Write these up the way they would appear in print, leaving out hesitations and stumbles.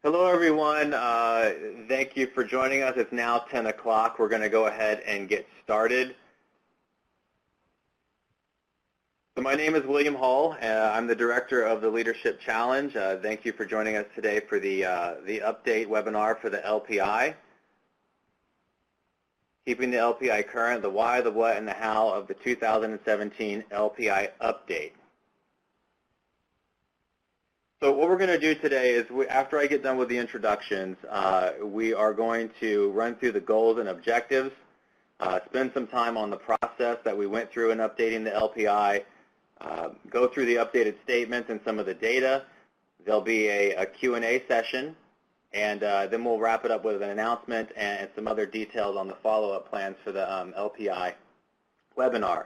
Hello, everyone. Thank you for joining us. It's now 10 o'clock. We're going to go ahead and get started. So my name is William Hull. I'm the director of the Leadership Challenge. Thank you for joining us today for the update webinar for the LPI. Keeping the LPI current, the why, the what, and the how of the 2017 LPI update. So what we're going to do today is, after I get done with the introductions, we are going to run through the goals and objectives, spend some time on the process that we went through in updating the LPI, go through the updated statements and some of the data. There'll be a Q&A session, and then we'll wrap it up with an announcement and some other details on the follow-up plans for the LPI webinar.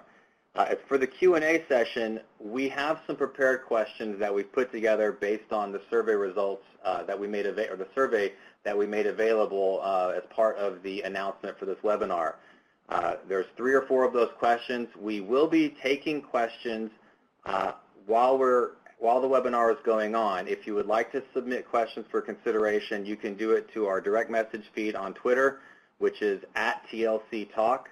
For the Q&A session, we have some prepared questions that we've put together based on the survey results that we made available, or the survey that we made available as part of the announcement for this webinar. There's 3 or 4 of those questions. We will be taking questions while the webinar is going on. If you would like to submit questions for consideration, you can do it to our direct message feed on Twitter, which is @TLCTalk.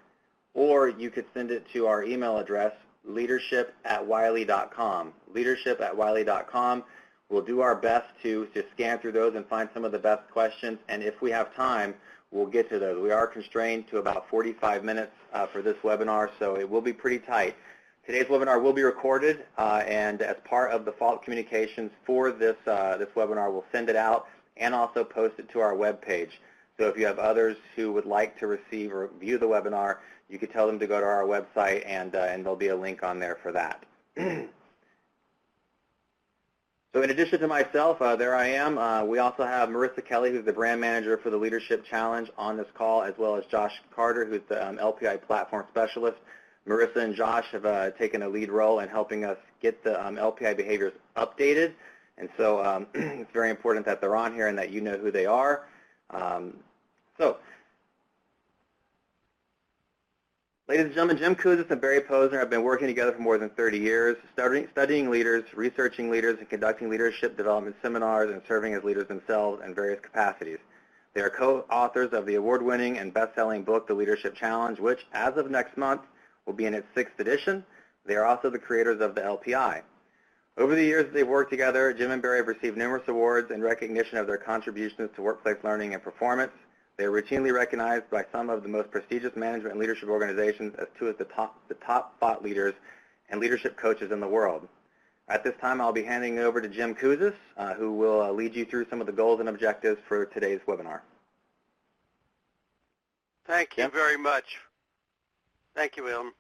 Or you could send it to our email address, leadership@wiley.com. Leadership@wiley.com. We'll do our best to scan through those and find some of the best questions, and if we have time, we'll get to those. We are constrained to about 45 minutes for this webinar, so it will be pretty tight. Today's webinar will be recorded, and as part of the follow-up communications for this webinar, we'll send it out and also post it to our webpage. So if you have others who would like to receive or view the webinar, you could tell them to go to our website, and there'll be a link on there for that. So in addition to myself, there I am. We also have Marisa Kelley, who's the brand manager for the Leadership Challenge, on this call, as well as Josh Carter, who's the LPI platform specialist. Marisa and Josh have taken a lead role in helping us get the LPI behaviors updated, and so it's very important that they're on here and that you know who they are. Ladies and gentlemen, Jim Kouzes and Barry Posner have been working together for more than 30 years, studying leaders, researching leaders, and conducting leadership development seminars and serving as leaders themselves in various capacities. They are co-authors of the award-winning and best-selling book, The Leadership Challenge, which, as of next month, will be in its 6th edition. They are also the creators of the LPI. Over the years they've worked together, Jim and Barry have received numerous awards in recognition of their contributions to workplace learning and performance. They are routinely recognized by some of the most prestigious management and leadership organizations as two of the top thought leaders and leadership coaches in the world. At this time, I'll be handing it over to Jim Kouzes, who will lead you through some of the goals and objectives for today's webinar. Thank you very much. Thank you, William.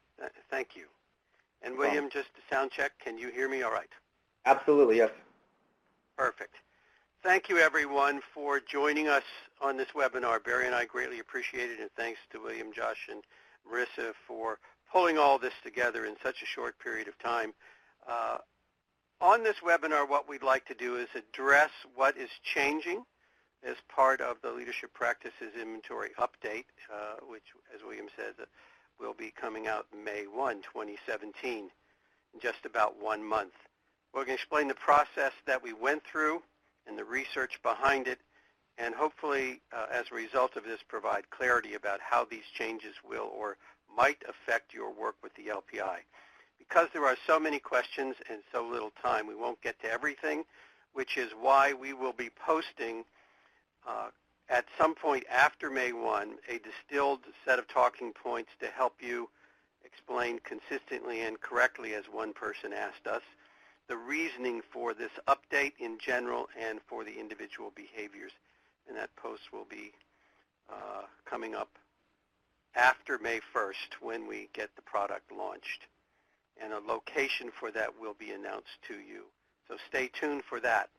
Thank you. And William, just to sound check, can you hear me all right? Absolutely, yes. Perfect. Thank you, everyone, for joining us on this webinar. Barry and I greatly appreciate it, and thanks to William, Josh, and Marisa for pulling all this together in such a short period of time. On this webinar, what we'd like to do is address what is changing as part of the Leadership Practices Inventory Update, which, as William said, will be coming out May 1, 2017, in just about 1 month. We're going to explain the process that we went through and the research behind it, and hopefully, as a result of this, provide clarity about how these changes will or might affect your work with the LPI. Because there are so many questions and so little time, we won't get to everything, which is why we will be posting at some point after May 1 a distilled set of talking points to help you explain consistently and correctly, as one person asked us, the reasoning for this update in general and for the individual behaviors. And that post will be coming up after May 1st when we get the product launched. And a location for that will be announced to you. So stay tuned for that.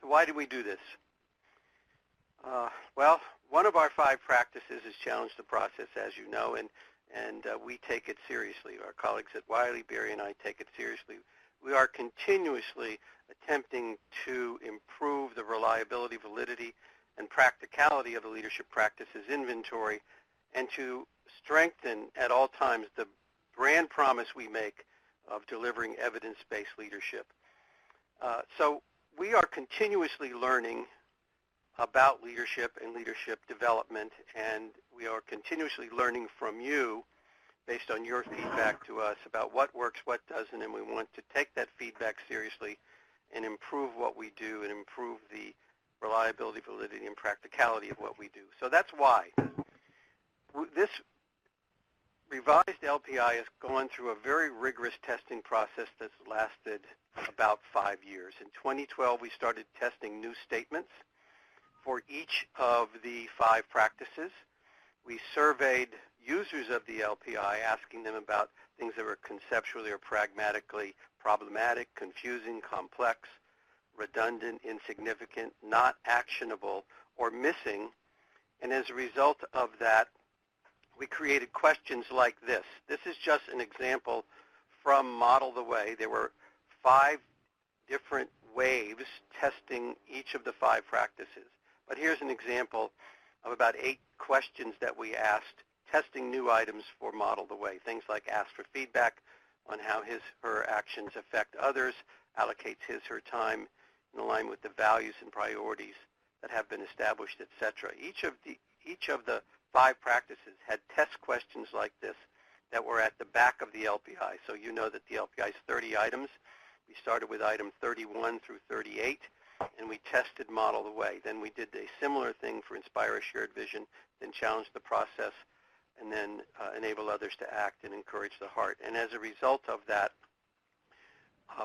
So why do we do this? Well, one of our 5 practices is challenge the process, as you know, and we take it seriously. Our colleagues at Wiley, Barry, and I take it seriously. We are continuously attempting to improve the reliability, validity, and practicality of the leadership practices inventory, and to strengthen at all times the brand promise we make of delivering evidence-based leadership. So we are continuously learning about leadership and leadership development, and we are continuously learning from you based on your feedback to us about what works, what doesn't, and we want to take that feedback seriously and improve what we do and improve the reliability, validity, and practicality of what we do. So that's why this revised LPI has gone through a very rigorous testing process that's lasted about 5 years. In 2012, we started testing new statements for each of the 5 practices. We surveyed users of the LPI, asking them about things that were conceptually or pragmatically problematic, confusing, complex, redundant, insignificant, not actionable, or missing. And as a result of that, we created questions like this. This is just an example from Model the Way. There were 5 different waves testing each of the 5 practices. But here's an example of about 8 questions that we asked, testing new items for Model the Way. Things like ask for feedback on how his/her actions affect others, allocates his/her time in alignment with the values and priorities that have been established, etc. Each of the 5 practices had test questions like this that were at the back of the LPI. So you know that the LPI is 30 items. We started with item 31 through 38, and we tested Model the Way. Then we did a similar thing for Inspire a Shared Vision, then challenge the process, and then enable others to act and encourage the heart. And as a result of that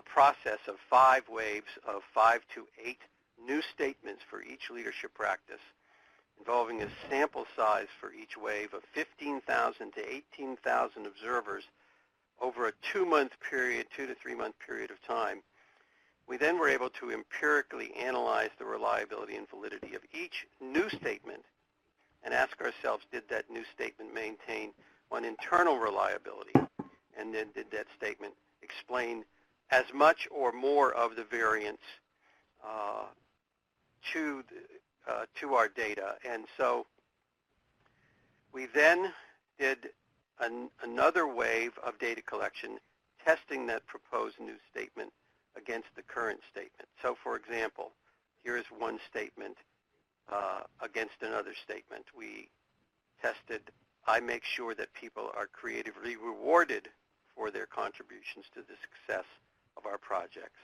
process of 5 waves of 5 to 8 new statements for each leadership practice, involving a sample size for each wave of 15,000 to 18,000 observers over a 2-month period, 2 to 3 month period of time, we then were able to empirically analyze the reliability and validity of each new statement and ask ourselves, did that new statement maintain one internal reliability? And then did that statement explain as much or more of the variance to our data? And so we then did another wave of data collection, testing that proposed new statement against the current statement. So for example, here is one statement against another statement. We tested, I make sure that people are creatively rewarded for their contributions to the success of our projects,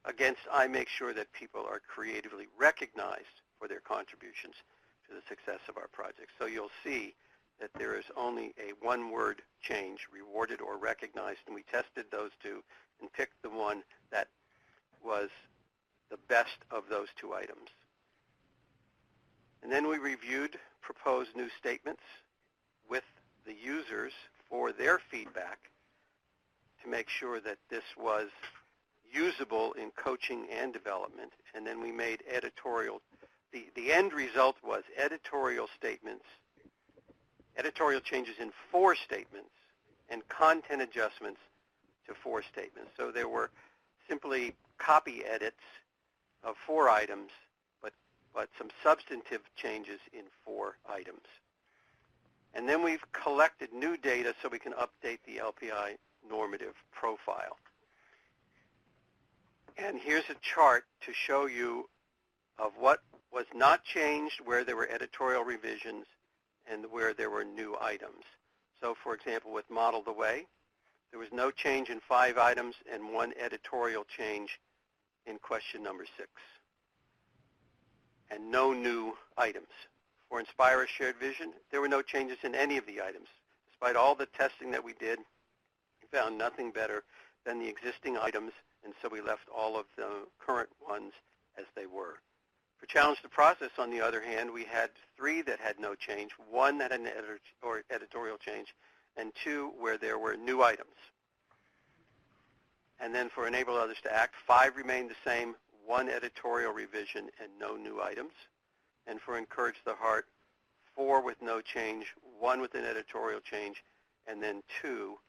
against I make sure that people are creatively recognized for their contributions to the success of our projects. So you'll see that there is only a one-word change, rewarded or recognized, and we tested those 2 and picked the one that was the best of those 2 items. And then we reviewed proposed new statements with the users for their feedback to make sure that this was usable in coaching and development. And then we made editorial, the end result was editorial statements, editorial changes in 4 statements, and content adjustments to 4 statements. So there were simply copy edits of 4 items, but some substantive changes in 4 items. And then we've collected new data so we can update the LPI normative profile. And here's a chart to show you of what was not changed, where there were editorial revisions, and where there were new items. So for example, with Model the Way, there was no change in 5 items and 1 editorial change in question number 6, and no new items. For Inspire a Shared Vision, there were no changes in any of the items. Despite all the testing that we did, we found nothing better than the existing items, and so we left all of the current ones as they were. For Challenge the Process, on the other hand, we had 3 that had no change, 1 that had an editorial change, and 2 where there were new items. And then for Enable Others to Act, 5 remained the same, 1 editorial revision and no new items. And for Encourage the Heart, 4 with no change, 1 with an editorial change, and then 2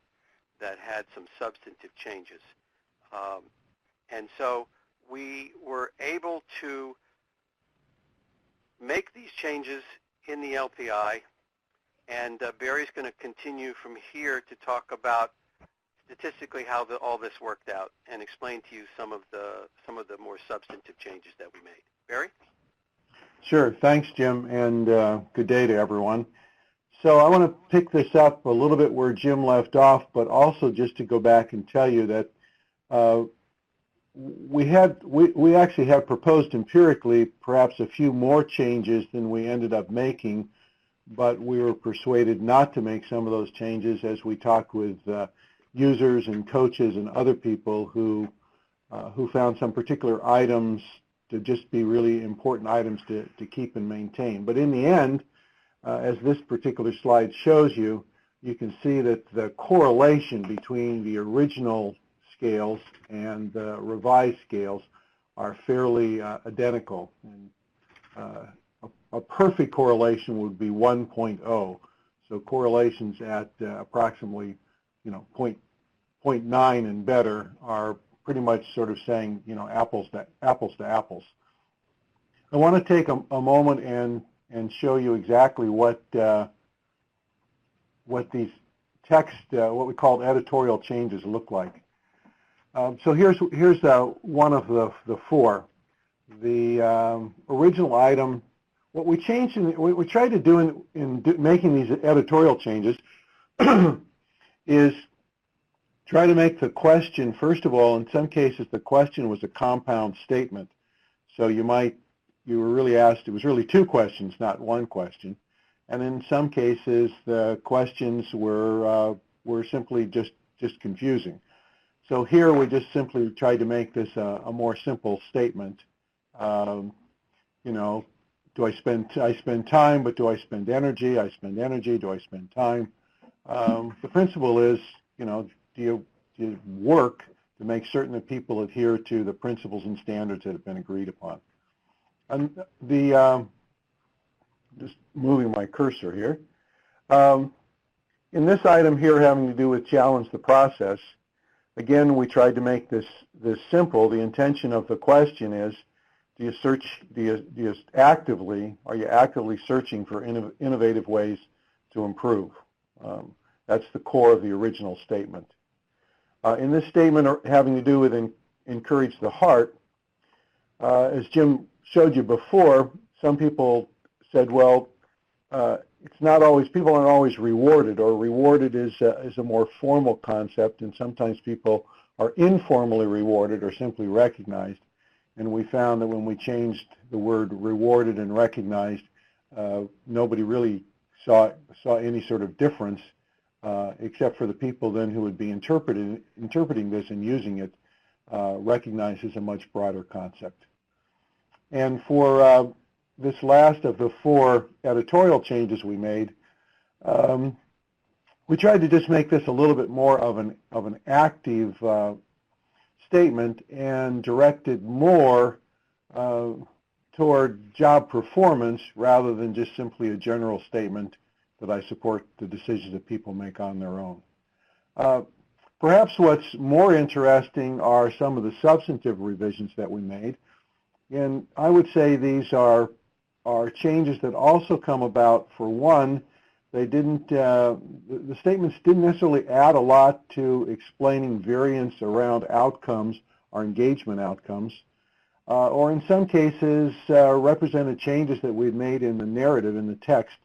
that had some substantive changes. And so we were able to make these changes in the LPI, and Barry's going to continue from here to talk about statistically how all this worked out and explain to you some of the more substantive changes that we made. Barry? Sure. Thanks, Jim, and good day to everyone. So I want to pick this up a little bit where Jim left off, but also just to go back and tell you that we actually have proposed empirically perhaps a few more changes than we ended up making, but we were persuaded not to make some of those changes as we talked with users and coaches and other people who found some particular items to just be really important items to keep and maintain. But in the end, as this particular slide shows you, you can see that the correlation between the original scales and the revised scales are fairly identical. And, a perfect correlation would be 1.0. So correlations at approximately, 0.9 and better are pretty much sort of saying, apples to apples. I want to take a moment and show you exactly what these text, what we call editorial changes look like. So here's one of the four. The original item, what we changed, what we tried to do in making these editorial changes is try to make the question, first of all, in some cases the question was a compound statement. So you were really asked, it was really two questions, not one question. And in some cases the questions were simply just confusing. So here we just simply tried to make this a more simple statement. Do I spend time, but do I spend energy? I spend energy, do I spend time? The principle is, do you work to make certain that people adhere to the principles and standards that have been agreed upon? And just moving my cursor here. In this item here having to do with challenge the process, again, we tried to make this simple. The intention of the question is, are you actively searching for innovative ways to improve? That's the core of the original statement. In this statement having to do with encourage the heart, as Jim showed you before, some people said, well, it's not always, people aren't always rewarded, or rewarded is a more formal concept, and sometimes people are informally rewarded or simply recognized. And we found that when we changed the word rewarded and recognized, nobody really saw any sort of difference, except for the people then who would be interpreting this and using it. Recognized as a much broader concept. And for this last of the four editorial changes we made, we tried to just make this a little bit more of an active statement and directed more toward job performance rather than just simply a general statement that I support the decisions that people make on their own. Perhaps what's more interesting are some of the substantive revisions that we made, and I would say these are changes that also come about. For one, they didn't, the statements didn't necessarily add a lot to explaining variance around outcomes or engagement outcomes, or in some cases represented changes that we'd made in the narrative, in the text.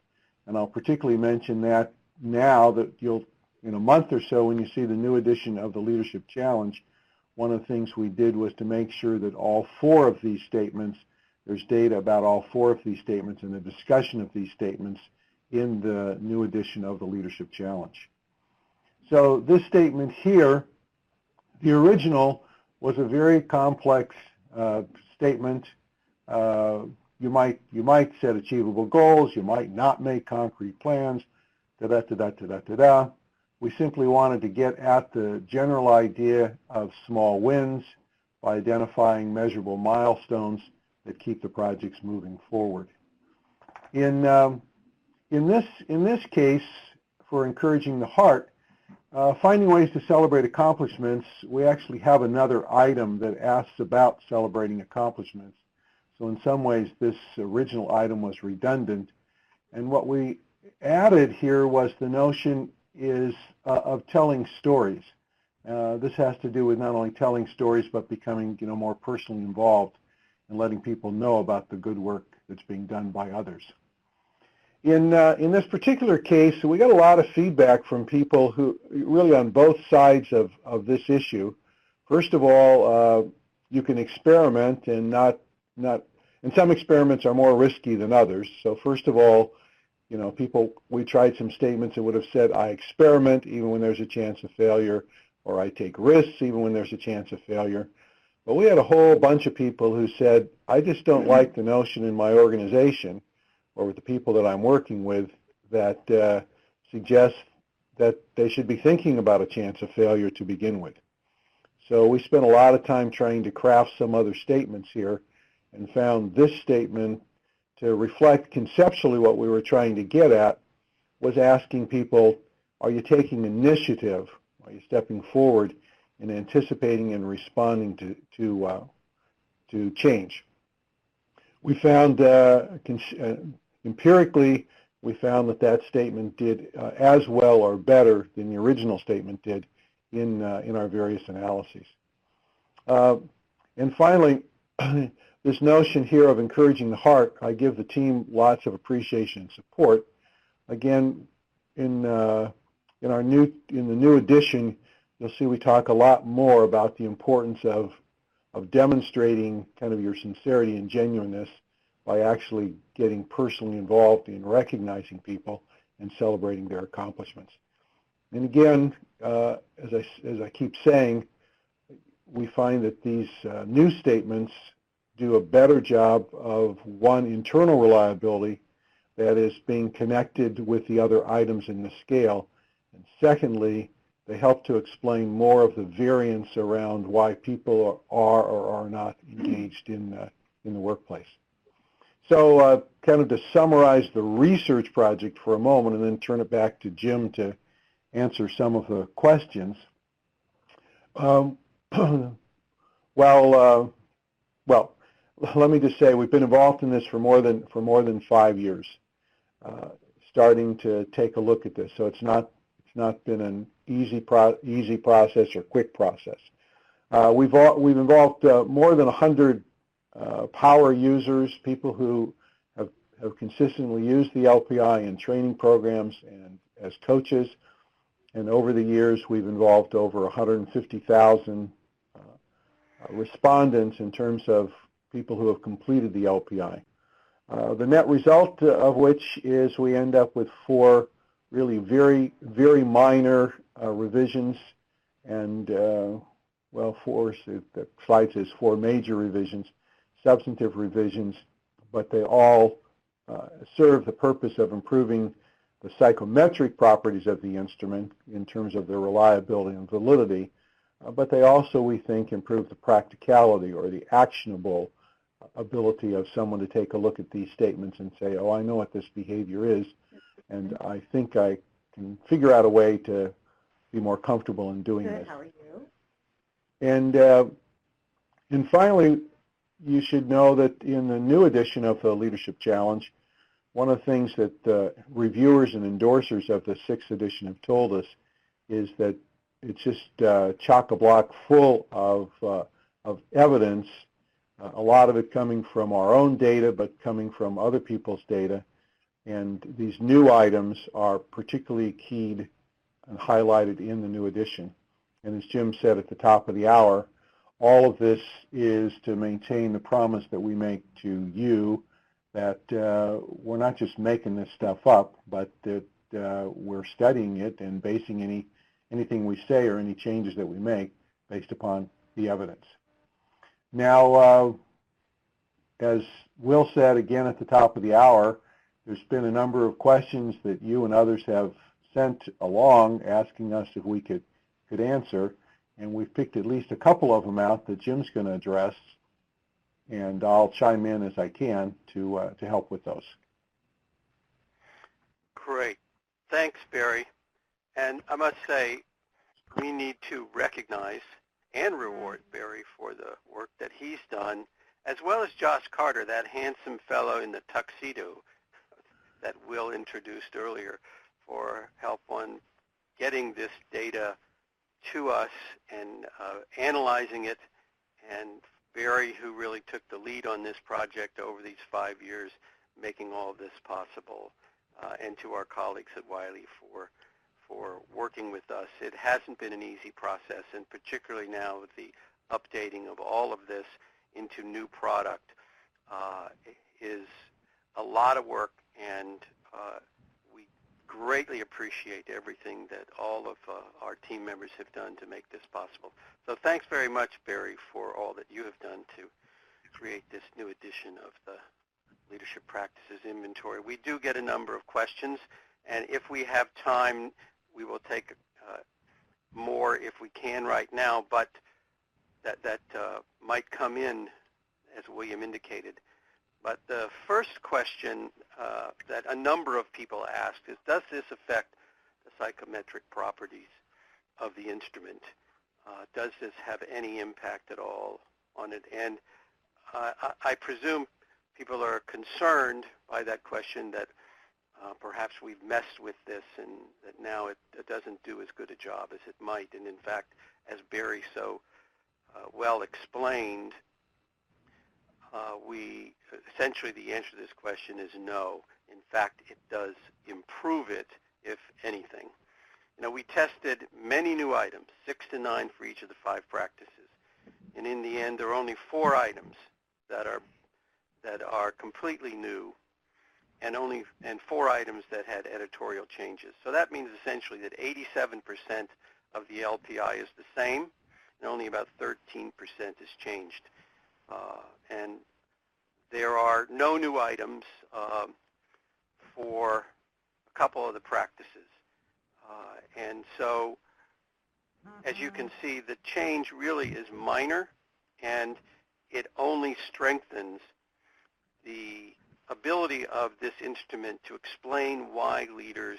And I'll particularly mention that now that you'll, in a month or so, when you see the new edition of the Leadership Challenge, one of the things we did was to make sure that all four of these statements, there's data about all four of these statements and the discussion of these statements in the new edition of the Leadership Challenge. So this statement here, the original was a very complex statement. You might set achievable goals, you might not make concrete plans, da-da-da-da-da-da-da. We simply wanted to get at the general idea of small wins by identifying measurable milestones that keep the projects moving forward. In this case, for encouraging the heart, finding ways to celebrate accomplishments, we actually have another item that asks about celebrating accomplishments. So in some ways, this original item was redundant. And what we added here was the notion of telling stories. This has to do with not only telling stories, but becoming more personally involved and letting people know about the good work that's being done by others. In this particular case, we got a lot of feedback from people who really on both sides of this issue. First of all, you can experiment and and some experiments are more risky than others. So first of all, you know, we tried some statements that would have said, I experiment even when there's a chance of failure, or I take risks even when there's a chance of failure. But we had a whole bunch of people who said, I just don't like the notion in my organization or with the people that I'm working with that suggests that they should be thinking about a chance of failure to begin with. So we spent a lot of time trying to craft some other statements here and found this statement to reflect conceptually what we were trying to get at was asking people, are you taking initiative? Are you stepping forward in anticipating and responding to change? We found empirically, we found that statement did as well or better than the original statement did in our various analyses. And finally, this notion here of encouraging the heart, I give the team lots of appreciation and support. Again, in the new edition, you'll see we talk a lot more about the importance of demonstrating kind of your sincerity and genuineness by actually getting personally involved in recognizing people and celebrating their accomplishments. And again, as I keep saying, we find that these new statements do a better job of, one, internal reliability, that is being connected with the other items in the scale, and secondly, they help to explain more of the variance around why people are or are not engaged in the workplace. So kind of to summarize the research project for a moment and then turn it back to Jim to answer some of the questions. Well, let me just say we've been involved in this for more than 5 years, starting to take a look at this. So it's not been an easy process or quick process. We've involved more than 100 power users, people who have consistently used the LPI in training programs and as coaches. And over the years, we've involved over 150,000 respondents in terms of people who have completed the LPI. The net result of which is we end up with 4 really very, very minor revisions and, well, the slide says 4 major revisions, substantive revisions, but they all serve the purpose of improving the psychometric properties of the instrument in terms of their reliability and validity, but they also, we think, improve the practicality or the actionable ability of someone to take a look at these statements and say, oh, I know what this behavior is, and I think I can figure out a way to be more comfortable in doing this. How are you? And finally, you should know that in the new edition of the Leadership Challenge, one of the things that reviewers and endorsers of the 6th edition have told us is that it's just chock-a-block full of evidence, a lot of it coming from our own data, but coming from other people's data. And these new items are particularly keyed and highlighted in the new edition. And as Jim said at the top of the hour, all of this is to maintain the promise that we make to you that we're not just making this stuff up, but that we're studying it and basing anything we say or any changes that we make based upon the evidence. Now, as Will said again at the top of the hour, there's been a number of questions that you and others have sent along asking us if we could answer, and we've picked at least a couple of them out that Jim's going to address, and I'll chime in as I can to help with those. Great. Thanks, Barry. And I must say, we need to recognize and reward Barry for the work that he's done, as well as Josh Carter, that handsome fellow in the tuxedo that Will introduced earlier, for help on getting this data to us and analyzing it and Barry, who really took the lead on this project over these 5 years, making all of this possible, and to our colleagues at Wiley for working with us. It hasn't been an easy process, and particularly now with the updating of all of this into new product is a lot of work, and we greatly appreciate everything that all of our team members have done to make this possible. So thanks very much, Barry, for all that you have done to create this new edition of the Leadership Practices Inventory. We do get a number of questions, and if we have time, we will take more if we can right now, but that might come in, as William indicated. But the first question that a number of people asked is, does this affect the psychometric properties of the instrument? Does this have any impact at all on it? And I presume people are concerned by that question that perhaps we've messed with this and that now it doesn't do as good a job as it might. And in fact, as Barry so well explained, essentially the answer to this question is no. In fact, it does improve it, if anything. You know, we tested many new items, 6 to 9 for each of the 5 practices. And in the end, there are only 4 items that are completely new, and 4 items that had editorial changes. So that means essentially that 87% of the LPI is the same, and only about 13% is changed. And there are no new items for a couple of the practices. And so, as you can see, the change really is minor, and it only strengthens the ability of this instrument to explain why leaders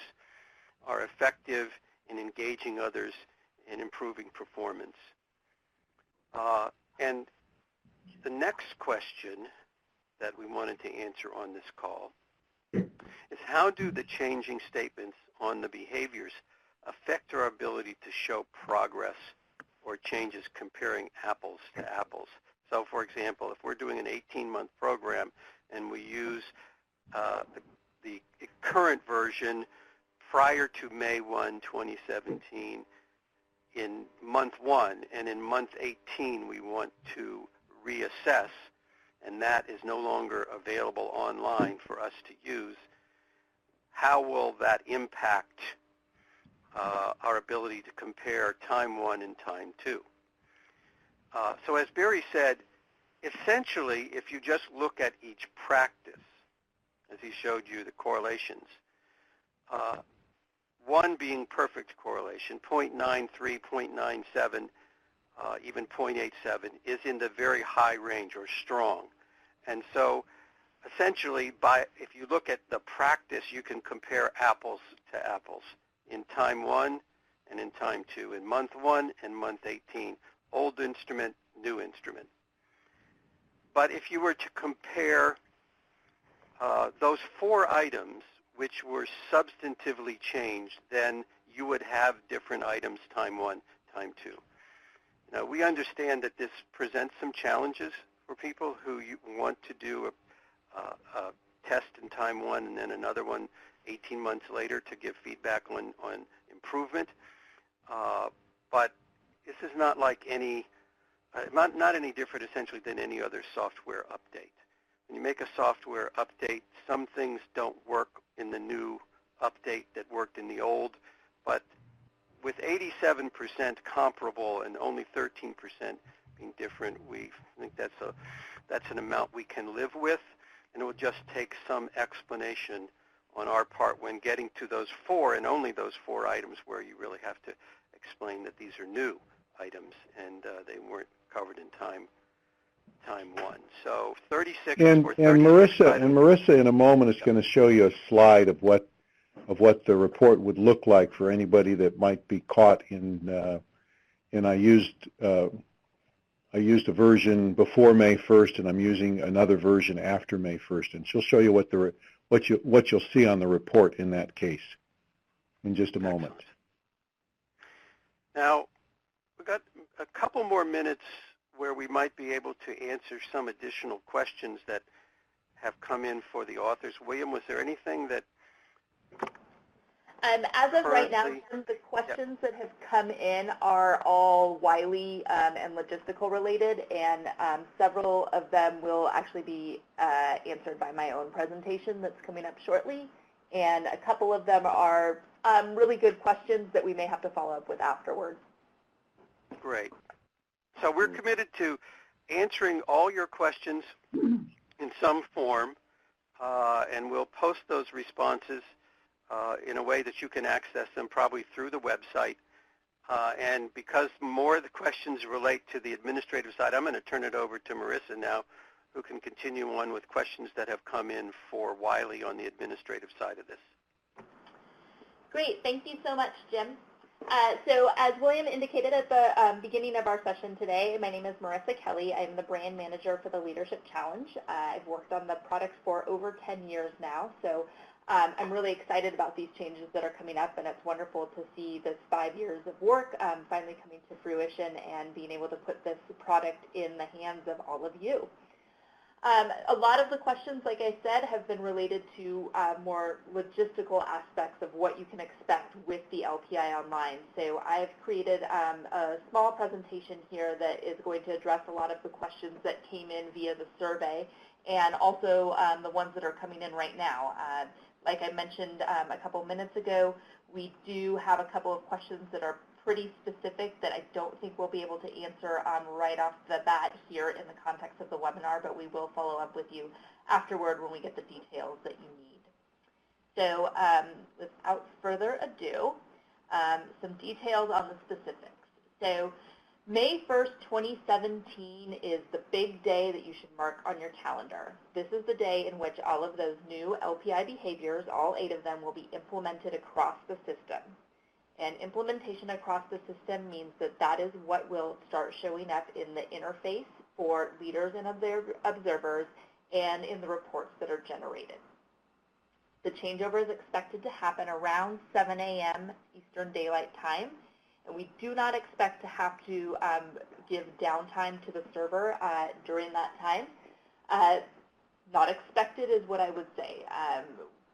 are effective in engaging others and improving performance. And the next question that we wanted to answer on this call is, how do the changing statements on the behaviors affect our ability to show progress or changes comparing apples to apples? So, for example, if we're doing an 18-month program and we use the current version prior to May 1, 2017 in month 1, and in month 18 we want to reassess, and that is no longer available online for us to use, how will that impact our ability to compare time 1 and time 2? So as Barry said, essentially, if you just look at each practice, as he showed you the correlations, 1 being perfect correlation, 0.93, 0.97, even 0.87 is in the very high range or strong. And so essentially, if you look at the practice, you can compare apples to apples in time 1 and in time 2, in month 1 and month 18, old instrument, new instrument. But if you were to compare those 4 items which were substantively changed, then you would have different items time 1, time 2. Now, we understand that this presents some challenges for people who want to do a test in time 1 and then another one 18 months later to give feedback on improvement. But this is not like not any different essentially than any other software update. When you make a software update, some things don't work in the new update that worked in the old, but with 87% comparable and only 13% being different, we think that's an amount we can live with, and it will just take some explanation on our part when getting to those 4 and only those 4 items where you really have to explain that these are new items and they weren't covered in time 1. So 36 and or 36 Marisa in a moment is going to show you a slide of what the report would look like for anybody that might be caught in. And I used a version before May 1st, and I'm using another version after May 1st, and she'll show you what you'll see on the report in that case in just a moment. Excellent. Now, we've got a couple more minutes where we might be able to answer some additional questions that have come in for the authors. William, was there anything that as of right now, the questions that have come in are all Wiley and logistical related, and several of them will actually be answered by my own presentation that's coming up shortly. And a couple of them are really good questions that we may have to follow up with afterwards. Great. So we're committed to answering all your questions in some form, and we'll post those responses in a way that you can access them probably through the website. And because more of the questions relate to the administrative side, I'm going to turn it over to Marisa now, who can continue on with questions that have come in for Wiley on the administrative side of this. Great. Thank you so much, Jim. So as William indicated at the beginning of our session today, my name is Marisa Kelley. I'm the brand manager for the Leadership Challenge. I've worked on the products for over 10 years now, so I'm really excited about these changes that are coming up, and it's wonderful to see this 5 years of work finally coming to fruition and being able to put this product in the hands of all of you. A lot of the questions, like I said, have been related to more logistical aspects of what you can expect with the LPI Online. So I've created a small presentation here that is going to address a lot of the questions that came in via the survey, and also the ones that are coming in right now. Like I mentioned a couple minutes ago, we do have a couple of questions that are pretty specific that I don't think we'll be able to answer right off the bat here in the context of the webinar, but we will follow up with you afterward when we get the details that you need. So without further ado, some details on the specifics. So May 1st, 2017 is the big day that you should mark on your calendar. This is the day in which all of those new LPI behaviors, all 8 of them, will be implemented across the system. And implementation across the system means that that is what will start showing up in the interface for leaders and observers and in the reports that are generated. The changeover is expected to happen around 7 a.m. Eastern Daylight Time, and we do not expect to have to give downtime to the server during that time. Not expected is what I would say.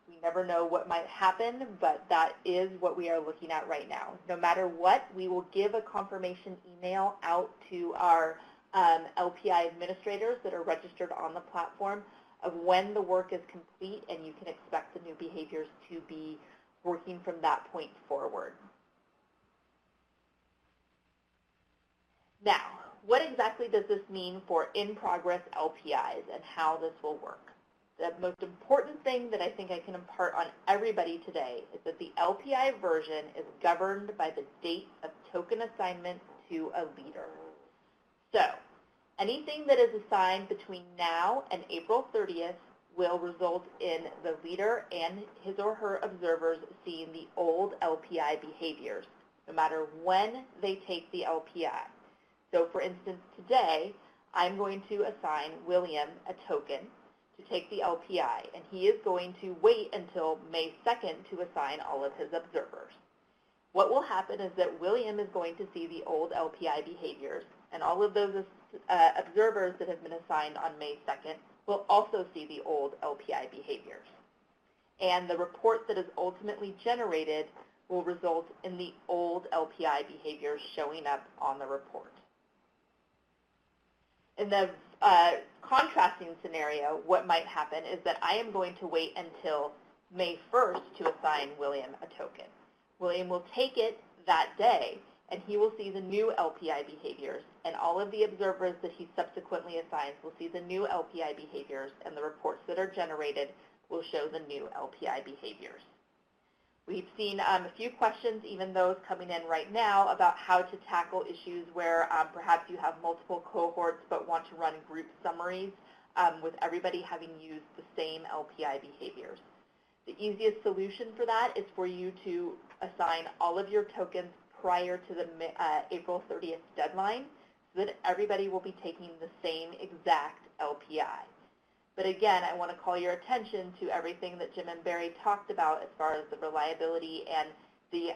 We never know what might happen, but that is what we are looking at right now. No matter what, we will give a confirmation email out to our LPI administrators that are registered on the platform of when the work is complete, and you can expect the new behaviors to be working from that point forward. Now, what exactly does this mean for in-progress LPIs and how this will work? The most important thing that I think I can impart on everybody today is that the LPI version is governed by the date of token assignment to a leader. So, anything that is assigned between now and April 30th will result in the leader and his or her observers seeing the old LPI behaviors, no matter when they take the LPI. So for instance, today, I'm going to assign William a token to take the LPI, and he is going to wait until May 2nd to assign all of his observers. What will happen is that William is going to see the old LPI behaviors, and all of those observers that have been assigned on May 2nd will also see the old LPI behaviors. And the report that is ultimately generated will result in the old LPI behaviors showing up on the report. In the contrasting scenario, what might happen is that I am going to wait until May 1st to assign William a token. William will take it that day, and he will see the new LPI behaviors, and all of the observers that he subsequently assigns will see the new LPI behaviors, and the reports that are generated will show the new LPI behaviors. We've seen a few questions, even those coming in right now, about how to tackle issues where perhaps you have multiple cohorts but want to run group summaries with everybody having used the same LPI behaviors. The easiest solution for that is for you to assign all of your tokens prior to the April 30th deadline so that everybody will be taking the same exact LPI. But again, I want to call your attention to everything that Jim and Barry talked about as far as the reliability and the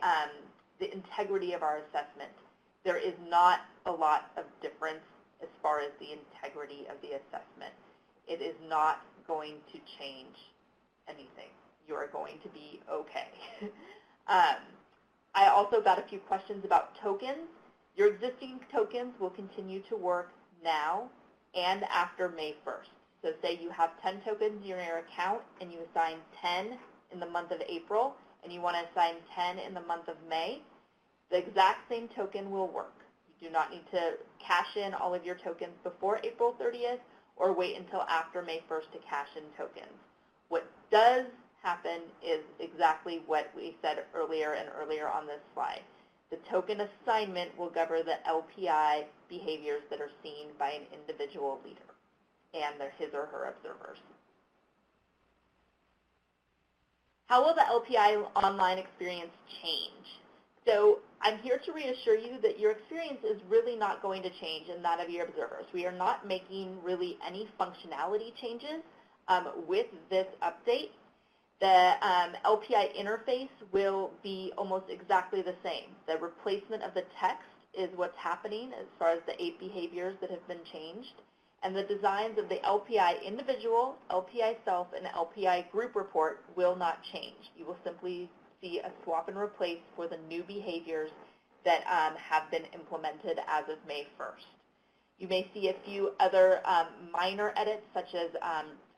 integrity of our assessment. There is not a lot of difference as far as the integrity of the assessment. It is not going to change anything. You are going to be okay. I also got a few questions about tokens. Your existing tokens will continue to work now and after May 1st. So say you have 10 tokens in your account and you assign 10 in the month of April and you want to assign 10 in the month of May, the exact same token will work. You do not need to cash in all of your tokens before April 30th or wait until after May 1st to cash in tokens. What does happen is exactly what we said earlier and earlier on this slide. The token assignment will govern the LPI behaviors that are seen by an individual leader and his or her observers. How will the LPI online experience change? So I'm here to reassure you that your experience is really not going to change and that of your observers. We are not making really any functionality changes with this update. The LPI interface will be almost exactly the same. The replacement of the text is what's happening as far as the 8 behaviors that have been changed. And the designs of the LPI individual, LPI self, and LPI group report will not change. You will simply see a swap and replace for the new behaviors that have been implemented as of May 1st. You may see a few other minor edits, such as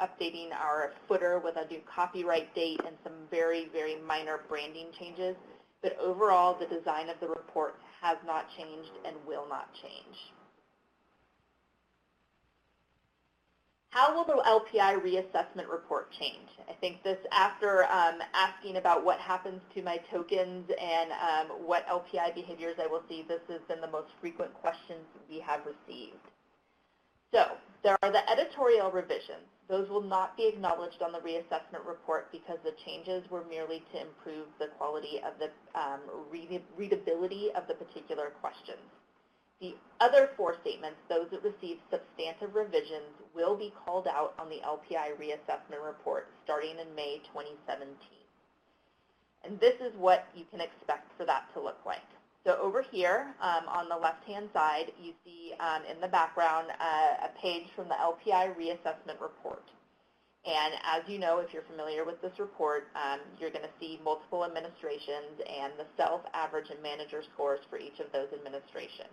updating our footer with a new copyright date and some very, very minor branding changes. But overall, the design of the report has not changed and will not change. How will the LPI reassessment report change? I think this, after asking about what happens to my tokens and what LPI behaviors I will see, this has been the most frequent questions we have received. So there are the editorial revisions. Those will not be acknowledged on the reassessment report because the changes were merely to improve the quality of the readability of the particular questions. The other 4 statements, those that receive substantive revisions, will be called out on the LPI reassessment report starting in May 2017. And this is what you can expect for that to look like. So over here on the left-hand side, you see in the background a page from the LPI reassessment report. And as you know, if you're familiar with this report, you're going to see multiple administrations and the self, average, and manager scores for each of those administrations.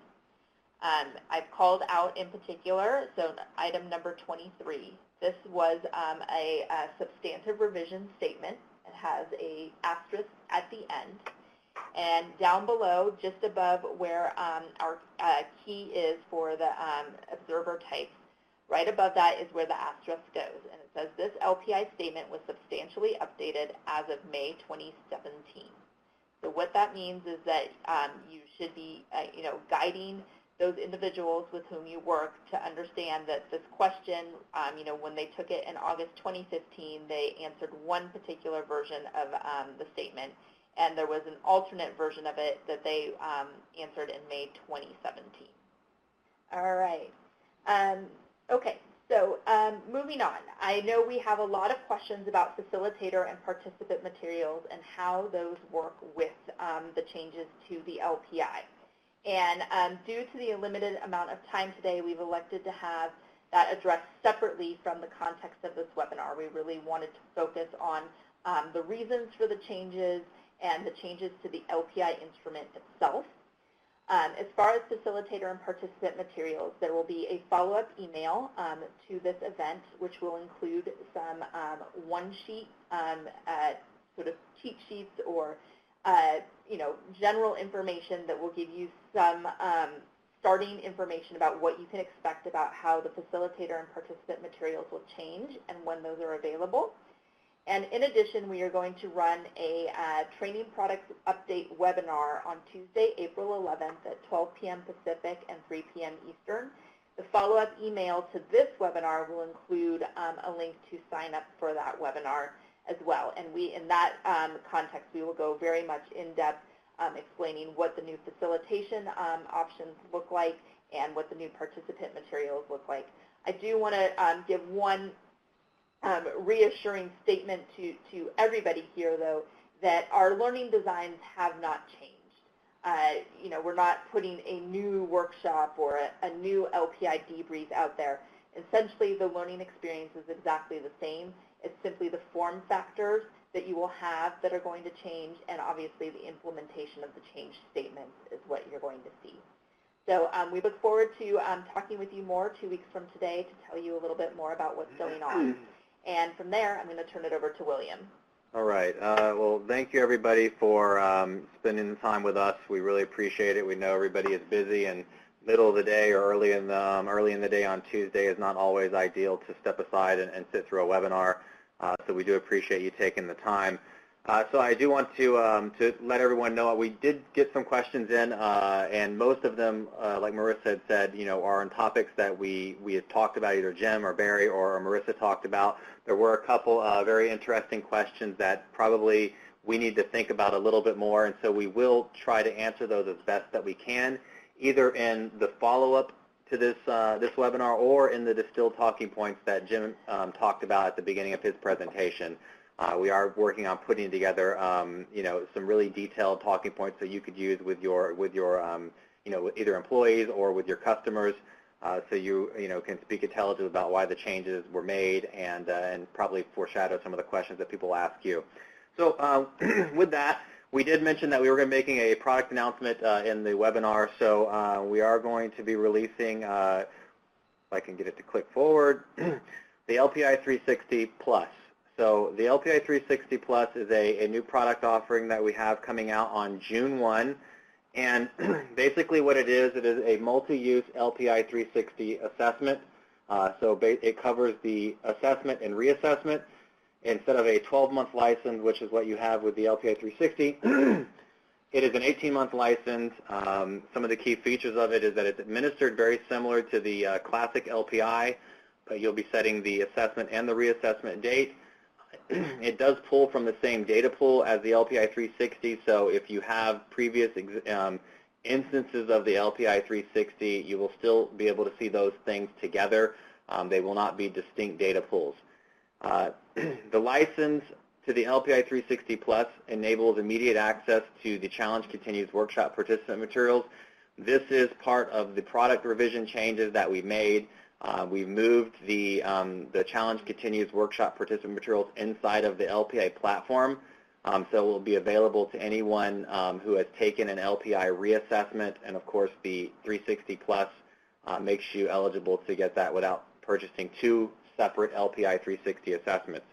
I've called out in particular, so item number 23. This was a substantive revision statement. It has an asterisk at the end. And down below, just above where our key is for the observer types, right above that is where the asterisk goes. And it says, this LPI statement was substantially updated as of May 2017. So what that means is that you should be guiding those individuals with whom you work to understand that this question, when they took it in August 2015, they answered one particular version of the statement, and there was an alternate version of it that they answered in May 2017. All right. Okay, so moving on. I know we have a lot of questions about facilitator and participant materials and how those work with the changes to the LPI. And due to the limited amount of time today, we've elected to have that addressed separately from the context of this webinar. We really wanted to focus on the reasons for the changes and the changes to the LPI instrument itself. As far as facilitator and participant materials, there will be a follow-up email to this event, which will include some one-sheet sort of cheat sheets or general information that will give you some starting information about what you can expect about how the facilitator and participant materials will change and when those are available. And in addition, we are going to run a training products update webinar on Tuesday, April 11th at 12 p.m. Pacific and 3 p.m. Eastern. The follow-up email to this webinar will include a link to sign up for that webinar as well. And in that context, we will go very much in depth explaining what the new facilitation options look like and what the new participant materials look like. I do want to give one reassuring statement to everybody here, though, that our learning designs have not changed. We're not putting a new workshop or a new LPI debrief out there. Essentially, the learning experience is exactly the same. It's simply the form factors that you will have that are going to change, and obviously the implementation of the change statements is what you're going to see. So we look forward to talking with you more 2 weeks from today to tell you a little bit more about what's going on. And from there, I'm going to turn it over to William. All right. Well, thank you, everybody, for spending the time with us. We really appreciate it. We know everybody is busy, and middle of the day or early in the day on Tuesday is not always ideal to step aside and sit through a webinar. So we do appreciate you taking the time. So I do want to let everyone know we did get some questions in, and most of them, like Marissa had said, are on topics that we had talked about, either Jim or Barry or Marissa talked about. There were a couple very interesting questions that probably we need to think about a little bit more, and so we will try to answer those as best that we can, either in the follow-up to this webinar or in the distilled talking points that Jim talked about at the beginning of his presentation. We are working on putting together, some really detailed talking points that you could use with your either employees or with your customers, so you can speak intelligently about why the changes were made and probably foreshadow some of the questions that people ask you. So with that, we did mention that we were going to be making a product announcement in the webinar, so we are going to be releasing, if I can get it to click forward, the LPI 360 Plus. So the LPI 360 Plus is a new product offering that we have coming out on June 1. And basically what it is a multi-use LPI 360 assessment. So it covers the assessment and reassessment. Instead of a 12-month license, which is what you have with the LPI 360, it is an 18-month license. Some of the key features of it is that it's administered very similar to the classic LPI, but you'll be setting the assessment and the reassessment date. It does pull from the same data pool as the LPI 360, so if you have previous instances of the LPI 360, you will still be able to see those things together. They will not be distinct data pools. The license to the LPI 360 Plus enables immediate access to the Challenge Continues workshop participant materials. This is part of the product revision changes that we made. We've moved the Challenge Continues workshop participant materials inside of the LPI platform, so it will be available to anyone who has taken an LPI reassessment, and of course the 360 Plus makes you eligible to get that without purchasing two separate LPI 360 assessments.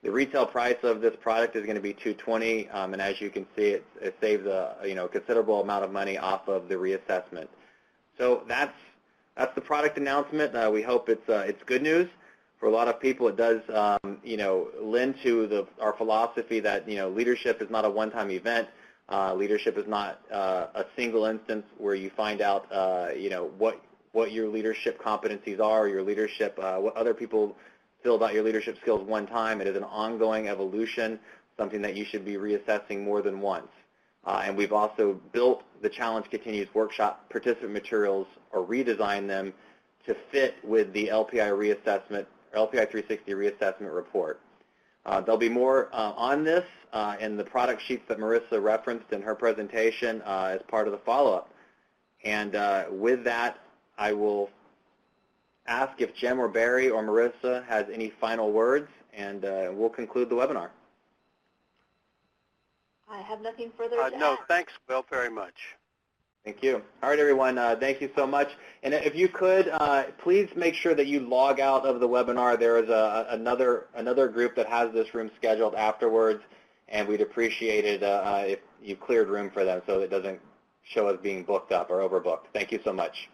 The retail price of this product is going to be $220, and as you can see, it saves a considerable amount of money off of the reassessment. So that's the product announcement. We hope it's good news. For a lot of people, it does lend to our philosophy that leadership is not a one-time event. Leadership is not a single instance where you find out what your leadership competencies are, your leadership, what other people feel about your leadership skills one time. It is an ongoing evolution, something that you should be reassessing more than once. And we've also built the Challenge Continues workshop participant materials, or redesigned them to fit with the LPI reassessment, or LPI 360 reassessment report. There'll be more on this in the product sheets that Marissa referenced in her presentation as part of the follow-up. And with that, I will ask if Jim or Barry or Marissa has any final words, and we'll conclude the webinar. I have nothing further to add. No, thanks, Will, very much. Thank you. All right, everyone, thank you so much. And if you could, please make sure that you log out of the webinar. There is another group that has this room scheduled afterwards, and we'd appreciate it if you cleared room for them so it doesn't show us being booked up or overbooked. Thank you so much.